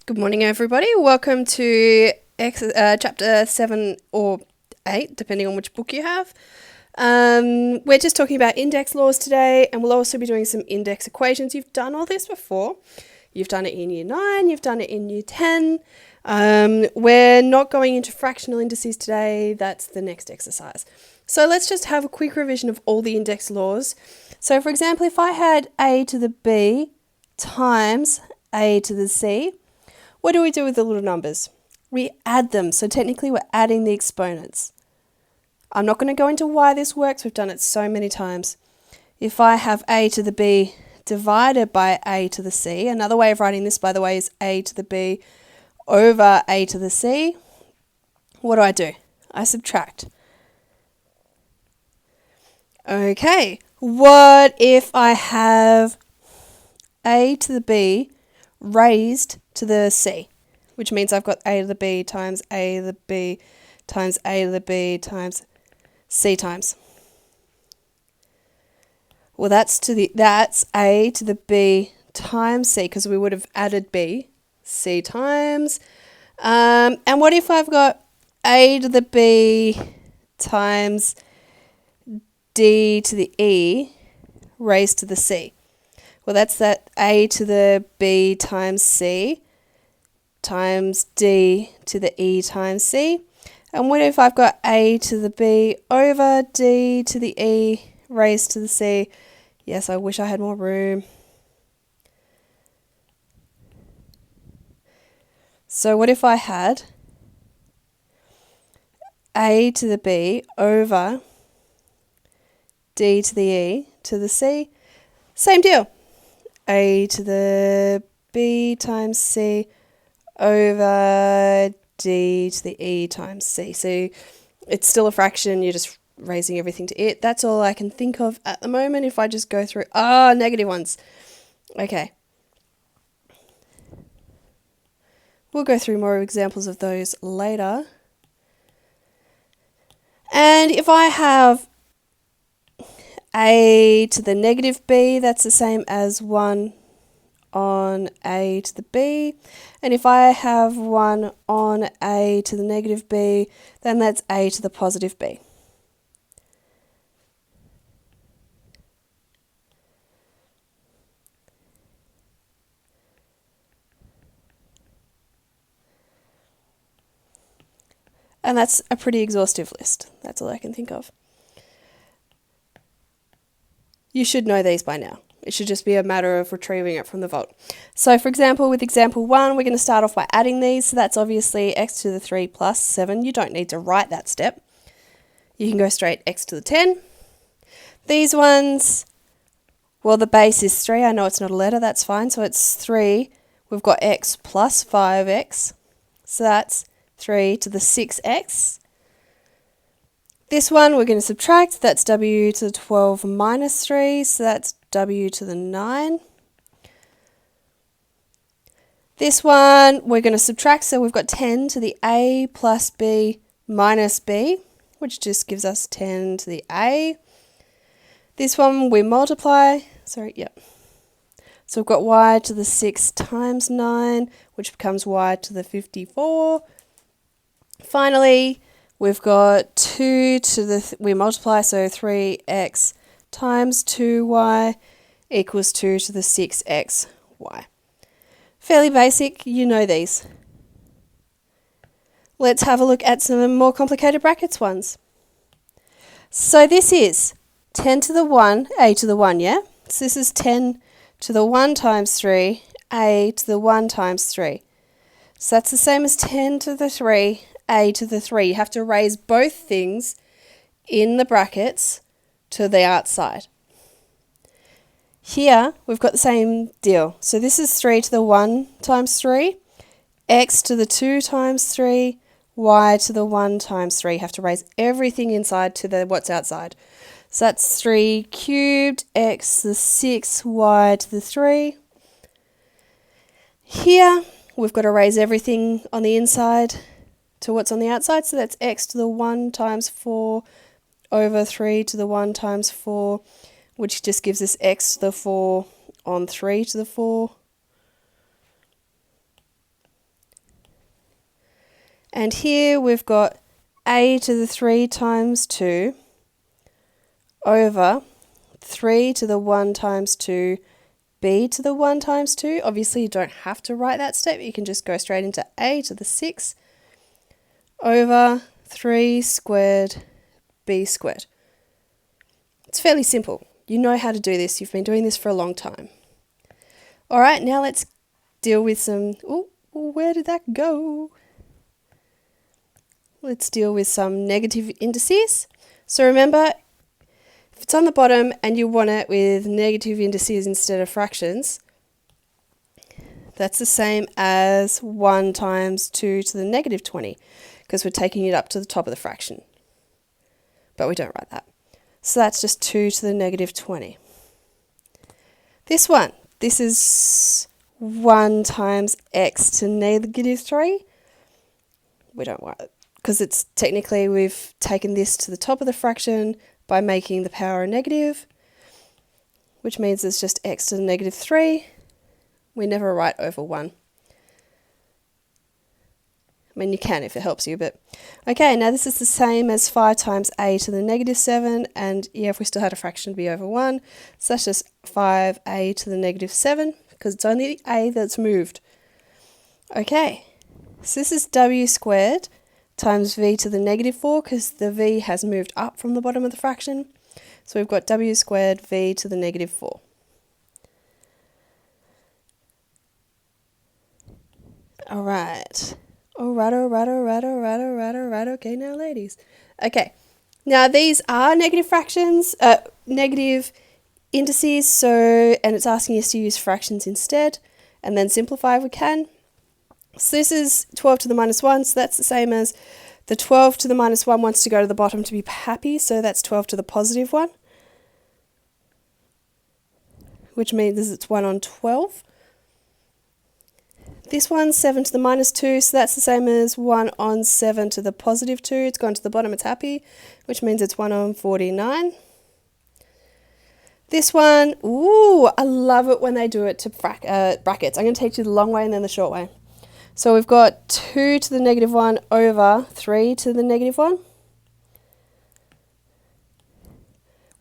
Good morning, everybody. Welcome to chapter 7 or 8, depending on which book you have. We're just talking about index laws today, and we'll also be doing some index equations. You've done all this before. You've done it in Year 9, you've done it in Year 10. We're not going into fractional indices today. That's the next exercise. So let's just have a quick revision of all the index laws. So, for example, if I had a to the b times a to the c, what do we do with the little numbers? We add them. So technically we're adding the exponents. I'm not going to go into why this works. We've done it so many times. If I have a to the b divided by a to the c, another way of writing this, by the way, is a to the b over a to the c. What do? I subtract. Okay, what if I have a to the b raised to the c, which means I've got a to the b times a to the b times a to the b times c times. Well, that's a to the b times c, because we would have added b, c times. And what if I've got a to the b times d to the e raised to the c? Well, that's that a to the b times c times d to the e times c. And what if I've got a to the b over d to the e raised to the c? Yes, I wish I had more room. So what if I had a to the b over d to the e to the c? Same deal. A to the b times c over d to the e times c. So it's still a fraction, you're just raising everything to it. That's all I can think of at the moment. If I just go through, negative ones. Okay. We'll go through more examples of those later. And if I have a to the negative b, that's the same as 1 on a to the b. And if I have 1 on a to the negative b, then that's a to the positive b. And that's a pretty exhaustive list. That's all I can think of. You should know these by now. It should just be a matter of retrieving it from the vault. So for example, with example 1, we're going to start off by adding these. So that's obviously x to the 3 plus 7. You don't need to write that step. You can go straight x to the 10. These ones, well, the base is 3. I know it's not a letter. That's fine. So it's 3. We've got x plus 5x. So that's 3 to the 6x. This one we're going to subtract. That's w to the 12 minus 3. So that's w to the 9. This one we're going to subtract, so we've got 10 to the a plus b minus b, which just gives us 10 to the a. This one we multiply, So we've got y to the 6 times 9, which becomes y to the 54. Finally, we've got 2 to the, we multiply, so 3x times 2y equals 2 to the 6xy. Fairly basic, you know these. Let's have a look at some more complicated brackets ones. So this is 10 to the 1, a to the 1, yeah? So this is 10 to the 1 times 3, a to the 1 times 3. So that's the same as 10 to the 3, a to the 3. You have to raise both things in the brackets to the outside. Here, we've got the same deal. So this is 3 to the 1 times 3, x to the 2 times 3, y to the 1 times 3. You have to raise everything inside to the what's outside. So that's 3 cubed, x to the 6, y to the 3. Here, we've got to raise everything on the inside to what's on the outside. So that's x to the 1 times 4 over 3 to the 1 times 4, which just gives us x to the 4 on 3 to the 4. And here we've got a to the 3 times 2 over 3 to the 1 times 2 b to the 1 times 2. Obviously, you don't have to write that step. You can just go straight into a to the 6 over 3 squared b squared. It's fairly simple. You know how to do this. You've been doing this for a long time. All right, now let's deal with some... Oh, where did that go? Let's deal with some negative indices. So remember, if it's on the bottom and you want it with negative indices instead of fractions, that's the same as 1 times 2 to the negative 20, because we're taking it up to the top of the fraction. But we don't write that. So that's just 2 to the negative 20. This one, this is 1 times x to negative 3. We don't write it, because it's technically we've taken this to the top of the fraction by making the power a negative, which means it's just x to the negative 3. We never write over 1. I mean, you can if it helps you, but... Okay, now this is the same as 5 times a to the negative 7, and yeah, if we still had a fraction, it'd be over 1. So that's just 5a to the negative 7, because it's only a that's moved. Okay, so this is w squared times v to the negative 4, because the v has moved up from the bottom of the fraction. So we've got w squared v to the negative 4. All right. Okay, now ladies. Okay, now these are negative fractions, negative indices, so, and it's asking us to use fractions instead, and then simplify if we can. So this is 12 to the minus 1, so that's the same as the 12 to the minus 1 wants to go to the bottom to be happy, so that's 12 to the positive 1, which means it's 1 on 12. This one's 7 to the minus 2, so that's the same as 1 on 7 to the positive 2. It's gone to the bottom, it's happy, which means it's 1 on 49. This one, ooh, I love it when they do it to brackets. I'm going to teach you the long way and then the short way. So we've got 2 to the negative 1 over 3 to the negative 1,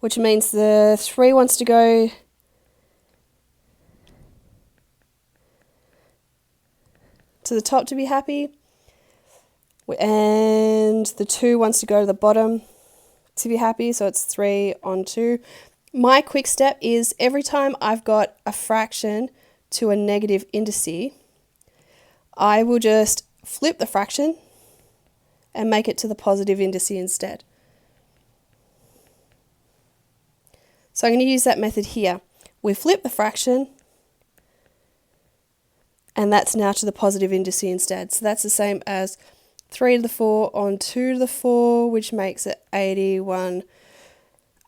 which means the 3 wants to go to the top to be happy, and the 2 wants to go to the bottom to be happy, so it's 3 on 2. My quick step is every time I've got a fraction to a negative indice, I will just flip the fraction and make it to the positive indice instead. So I'm going to use that method here. We flip the fraction, and that's now to the positive indice instead. So that's the same as 3 to the 4 on 2 to the 4, which makes it 81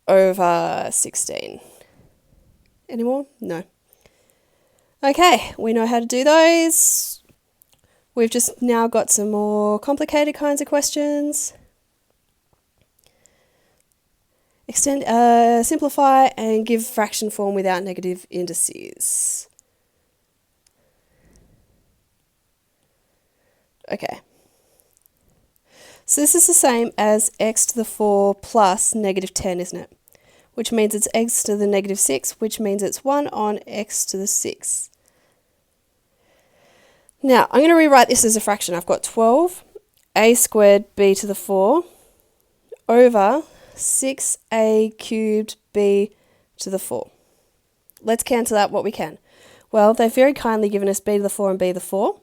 over 16. Any more? No. Okay, we know how to do those. We've just now got some more complicated kinds of questions. Extend, simplify and give fraction form without negative indices. Okay, so this is the same as x to the 4 plus negative 10, isn't it? Which means it's x to the negative 6, which means it's 1 on x to the 6. Now, I'm going to rewrite this as a fraction. I've got 12 a squared b to the 4 over 6a cubed b to the 4. Let's cancel out what we can. Well, they've very kindly given us b to the 4 and b to the 4.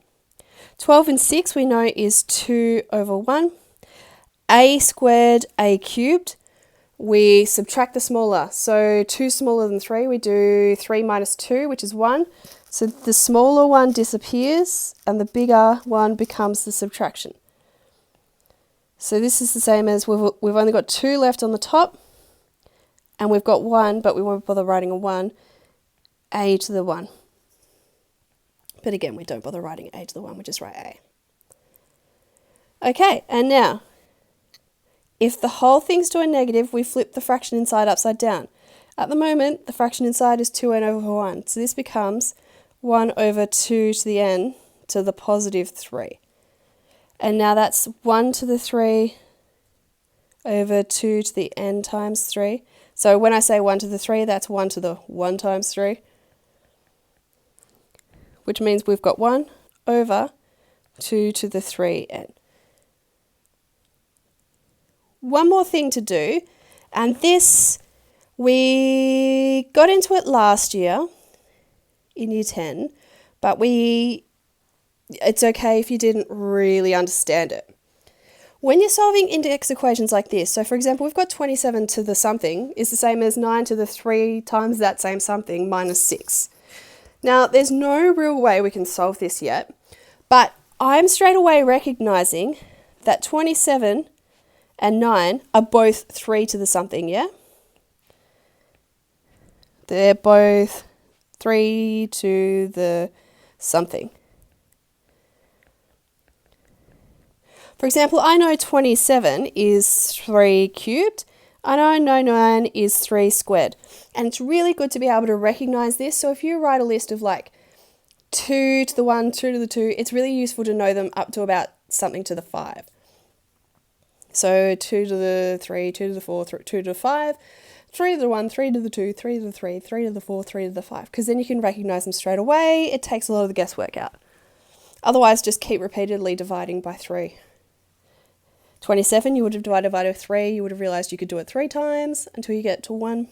12 and 6 we know is 2 over 1. A squared, a cubed, we subtract the smaller. So 2 smaller than 3, we do 3 minus 2, which is 1. So the smaller one disappears and the bigger one becomes the subtraction. So this is the same as we've only got 2 left on the top, and we've got 1, but we won't bother writing a 1, a to the 1. But again, we don't bother writing a to the 1, we just write a. Okay, and now, if the whole thing's to a negative, we flip the fraction inside upside down. At the moment, the fraction inside is 2n over 1, so this becomes 1 over 2 to the n to the positive 3. And now that's 1 to the 3 over 2 to the n times 3. So when I say 1 to the 3, that's 1 to the 1 times 3. Which means we've got 1 over 2 to the 3n. One more thing to do, and this, we got into it last year in year 10, but it's okay if you didn't really understand it. When you're solving index equations like this, so for example, we've got 27 to the something is the same as 9 to the 3 times that same something minus 6. Now, there's no real way we can solve this yet, but I'm straight away recognizing that 27 and 9 are both 3 to the something, yeah? They're both 3 to the something. For example, I know 27 is 3 cubed. I know 9 is 3 squared. And it's really good to be able to recognize this. So if you write a list of like 2 to the 1, 2 to the 2, it's really useful to know them up to about something to the 5. So 2 to the 3, 2 to the 4, 2 to the 5, 3 to the 1, 3 to the 2, 3 to the 3, 3 to the 4, 3 to the 5. Because then you can recognize them straight away. It takes a lot of the guesswork out. Otherwise, just keep repeatedly dividing by 3. 27, you would have divided by 3. You would have realized you could do it 3 times until you get to 1.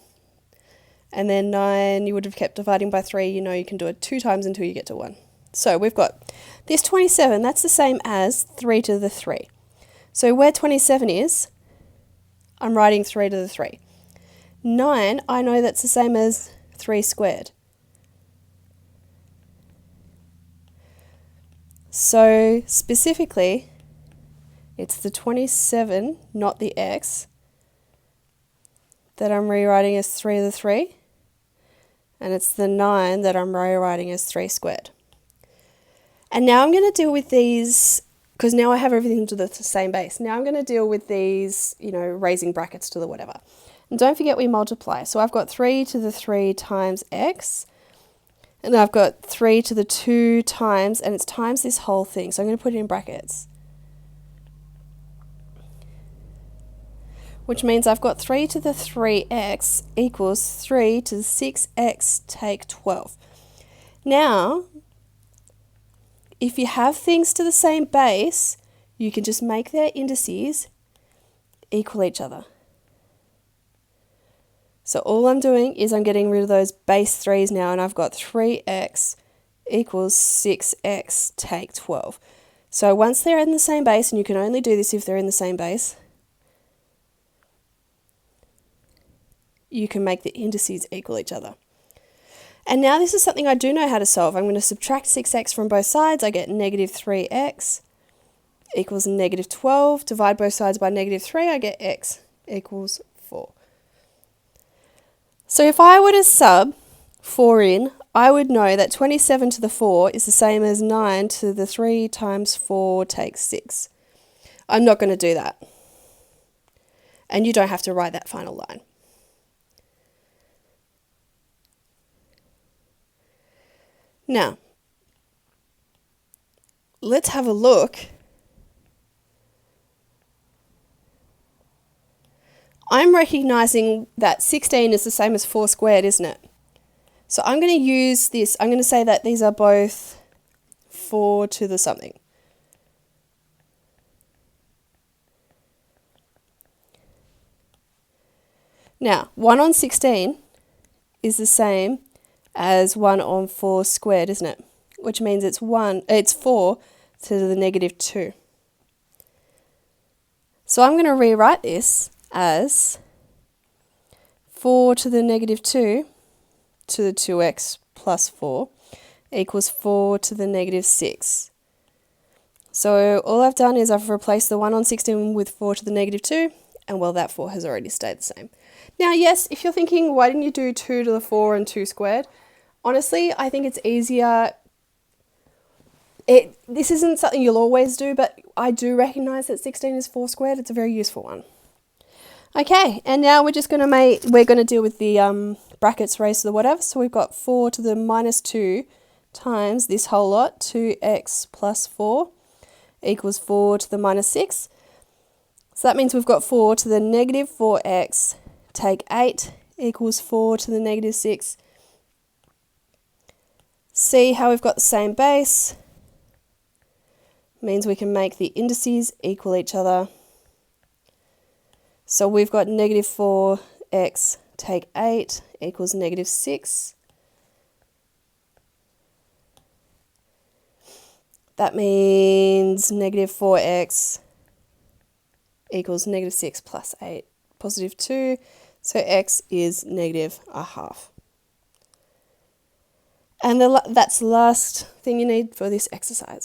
And then 9, you would have kept dividing by 3. You know you can do it 2 times until you get to 1. So we've got this 27, that's the same as 3 to the 3. So where 27 is, I'm writing 3 to the 3. 9, I know that's the same as 3 squared. So specifically, it's the 27, not the x, that I'm rewriting as 3 to the 3. And it's the 9 that I'm rewriting as 3 squared. And now I'm going to deal with these, because now I have everything to the same base. Now I'm going to deal with these, raising brackets to the whatever. And don't forget we multiply. So I've got 3 to the 3 times x. And I've got 3 to the 2 times, and it's times this whole thing. So I'm going to put it in brackets. Which means I've got 3 to the 3x equals 3 to the 6x take 12. Now, if you have things to the same base, you can just make their indices equal each other. So all I'm doing is I'm getting rid of those base 3's now, and I've got 3x equals 6x take 12. So once they're in the same base, and you can only do this if they're in the same base, you can make the indices equal each other. And now this is something I do know how to solve. I'm going to subtract 6x from both sides. I get negative 3x equals negative 12. Divide both sides by negative 3, I get x equals 4. So if I were to sub 4 in, I would know that 27 to the 4 is the same as 9 to the 3 times 4 takes 6. I'm not going to do that. And you don't have to write that final line. Now, let's have a look. I'm recognizing that 16 is the same as 4 squared, isn't it? So I'm going to use this. I'm going to say that these are both 4 to the something. Now, 1 on 16 is the same as 1 on 4 squared, isn't it? Which means it's 4 to the negative 2. So I'm going to rewrite this as 4 to the negative 2 to the 2x plus 4 equals 4 to the negative 6. So all I've done is I've replaced the 1 on 16 with 4 to the negative 2, and well, that 4 has already stayed the same. Now, yes, if you're thinking, why didn't you do 2 to the 4 and 2 squared? Honestly, I think it's easier. This isn't something you'll always do, but I do recognize that 16 is 4 squared. It's a very useful one. Okay, and now we're just going to deal with the brackets raised to the whatever. So we've got 4 to the minus 2 times this whole lot, 2x plus 4 equals 4 to the minus 6. So that means we've got 4 to the negative 4x take 8 equals 4 to the negative 6. See how we've got the same base? Means we can make the indices equal each other. So we've got negative 4x take 8 equals negative 6. That means negative 4x equals negative 6 plus 8, positive 2. So x is negative a half. And that's the last thing you need for this exercise.